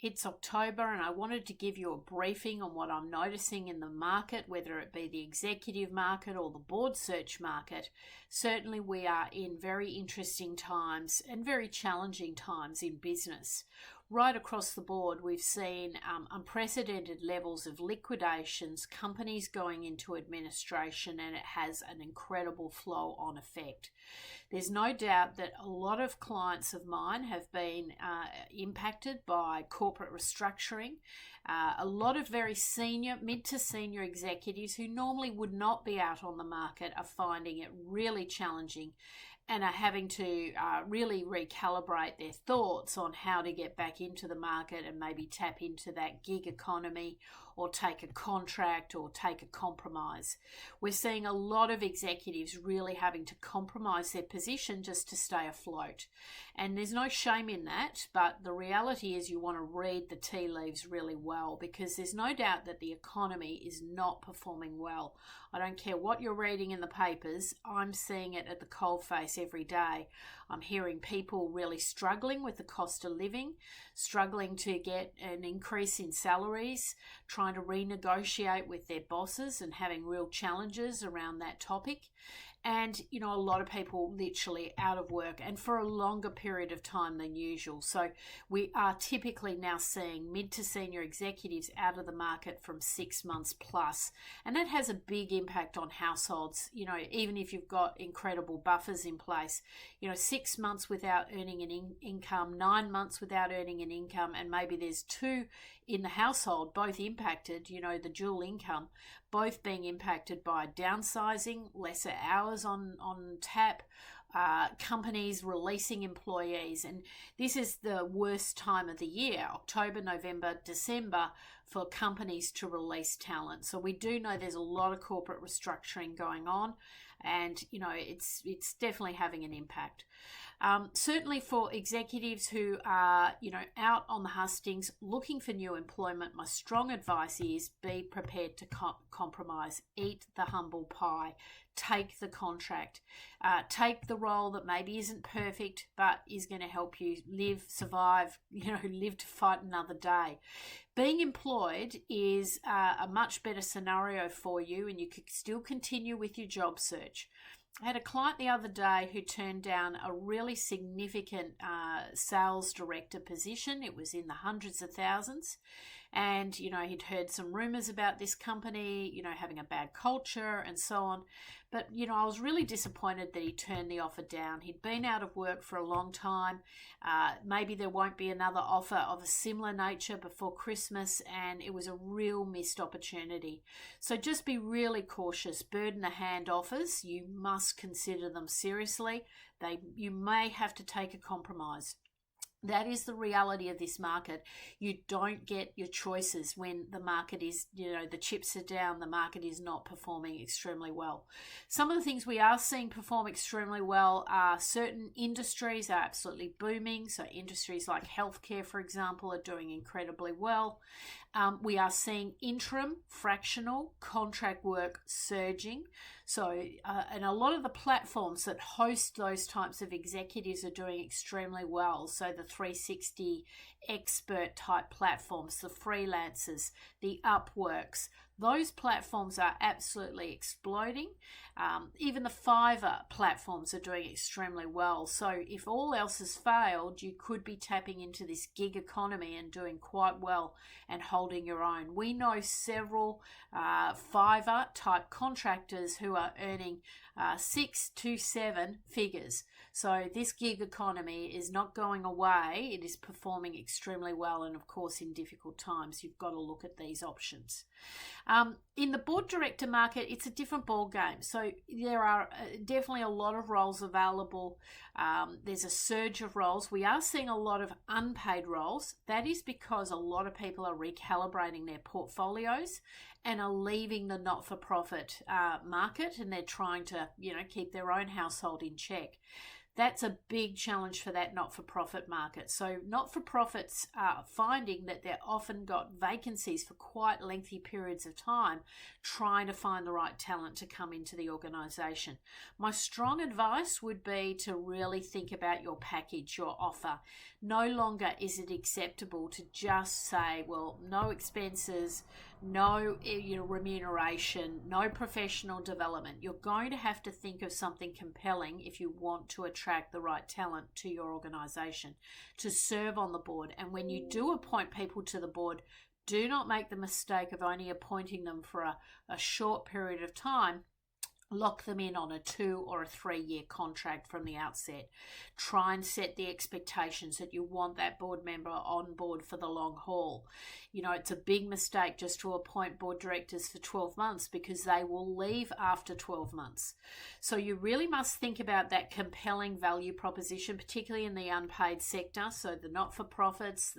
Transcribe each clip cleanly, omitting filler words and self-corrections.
It's October and I wanted to give you a briefing on what I'm noticing in the market, whether it be the executive market or the board search market. Certainly we are in very interesting times and very challenging times in business. Right across the board, we've seen unprecedented levels of liquidations, companies going into administration, and it has an incredible flow-on effect. There's no doubt that a lot of clients of mine have been impacted by corporate restructuring. A lot of very senior, mid to senior executives who normally would not be out on the market are finding it really challenging and are having to really recalibrate their thoughts on how to get back into the market and maybe tap into that gig economy or take a contract or take a compromise. We're seeing a lot of executives really having to compromise their position just to stay afloat. And there's no shame in that, but the reality is you want to read the tea leaves really well, because there's no doubt that the economy is not performing well. I don't care what you're reading in the papers, I'm seeing it at the coalface every day. I'm hearing people really struggling with the cost of living, struggling to get an increase in salaries, trying to renegotiate with their bosses and having real challenges around that topic. And, a lot of people literally out of work and for a longer period of time than usual. So we are typically now seeing mid to senior executives out of the market from 6 months plus. And that has a big impact on households. Even if you've got incredible buffers in place, 6 months without earning an income, 9 months without earning an income, and maybe there's two in the household, both impacted, the dual income, both being impacted by downsizing, lesser hours on tap, companies releasing employees. And this is the worst time of the year, October, November, December, for companies to release talent. So we do know there's a lot of corporate restructuring going on, and it's definitely having an impact. Certainly for executives who are out on the hustings looking for new employment, my strong advice is be prepared to compromise. Eat the humble pie. Take the contract. Take the role that maybe isn't perfect but is going to help you live, survive, live to fight another day. Being employed is a much better scenario for you, and you could still continue with your job search. I had a client the other day who turned down a really significant sales director position. It was in the hundreds of thousands. And, he'd heard some rumors about this company, having a bad culture and so on. But, I was really disappointed that he turned the offer down. He'd been out of work for a long time. Maybe there won't be another offer of a similar nature before Christmas, and it was a real missed opportunity. So just be really cautious. Bird in the hand offers, you must consider them seriously. You may have to take a compromise. That is the reality of this market. You don't get your choices when the market is, the chips are down, the market is not performing extremely well. Some of the things we are seeing perform extremely well are certain industries are absolutely booming. So industries like healthcare, for example, are doing incredibly well. We are seeing interim, fractional, contract work surging. So, and a lot of the platforms that host those types of executives are doing extremely well. So the 360 expert type platforms, the freelancers, the Upworks, those platforms are absolutely exploding. Even the Fiverr platforms are doing extremely well. So if all else has failed, you could be tapping into this gig economy and doing quite well and holding your own. We know several Fiverr type contractors who are earning 6 to 7 figures. So this gig economy is not going away. It is performing extremely well. And of course, in difficult times, you've got to look at these options. In the board director market, it's a different ball game. So there are definitely a lot of roles available. There's a surge of roles. We are seeing a lot of unpaid roles. That is because a lot of people are recalibrating their portfolios and are leaving the not-for-profit market, and they're trying to, keep their own household in check. That's a big challenge for that not-for-profit market. So not-for-profits are finding that they're often got vacancies for quite lengthy periods of time, trying to find the right talent to come into the organisation. My strong advice would be to really think about your package, your offer. No longer is it acceptable to just say, well, no expenses, no remuneration, no professional development. You're going to have to think of something compelling if you want to attract the right talent to your organisation to serve on the board. And when you do appoint people to the board, do not make the mistake of only appointing them for a short period of time. Lock them in on a 2 or a 3 year contract from the outset. Try and set the expectations that you want that board member on board for the long haul. It's a big mistake just to appoint board directors for 12 months because they will leave after 12 months. So you really must think about that compelling value proposition, particularly in the unpaid sector. So the not-for-profits,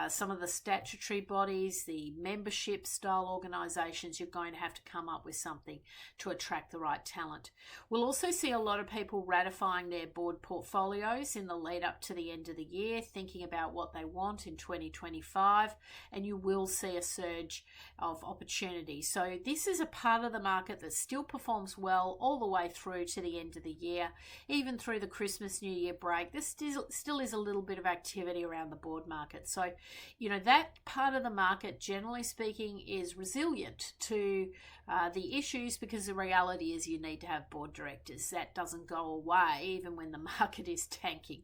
some of the statutory bodies, the membership style organisations, you're going to have to come up with something to attract the right talent. We'll also see a lot of people ratifying their board portfolios in the lead up to the end of the year, thinking about what they want in 2025, and you will see a surge of opportunity. So this is a part of the market that still performs well all the way through to the end of the year, even through the Christmas New Year break. There still is a little bit of activity around the board market. So, that part of the market, generally speaking, is resilient to the issues, because the reality is you need to have board directors. That doesn't go away even when the market is tanking.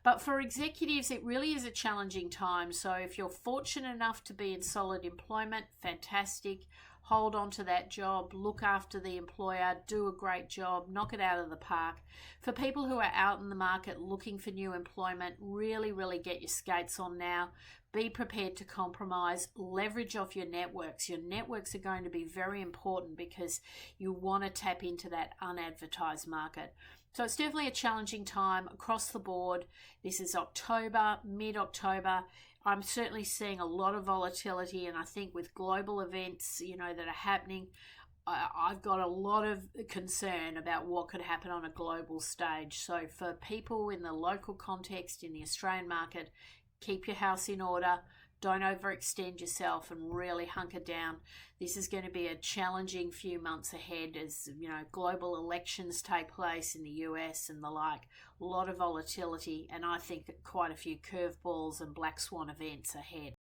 But for executives, it really is a challenging time. So if you're fortunate enough to be in solid employment, fantastic. Hold on to that job, look after the employer, do a great job, knock it out of the park. For people who are out in the market looking for new employment, really, really get your skates on now. Be prepared to compromise, leverage off your networks. Your networks are going to be very important because you want to tap into that unadvertised market. So it's definitely a challenging time across the board. This is October, mid-October. I'm certainly seeing a lot of volatility, and I think with global events, that are happening, I've got a lot of concern about what could happen on a global stage. So for people in the local context, in the Australian market, keep your house in order. Don't overextend yourself and really hunker down. This is going to be a challenging few months ahead as, global elections take place in the US and the like. A lot of volatility, and I think quite a few curveballs and black swan events ahead.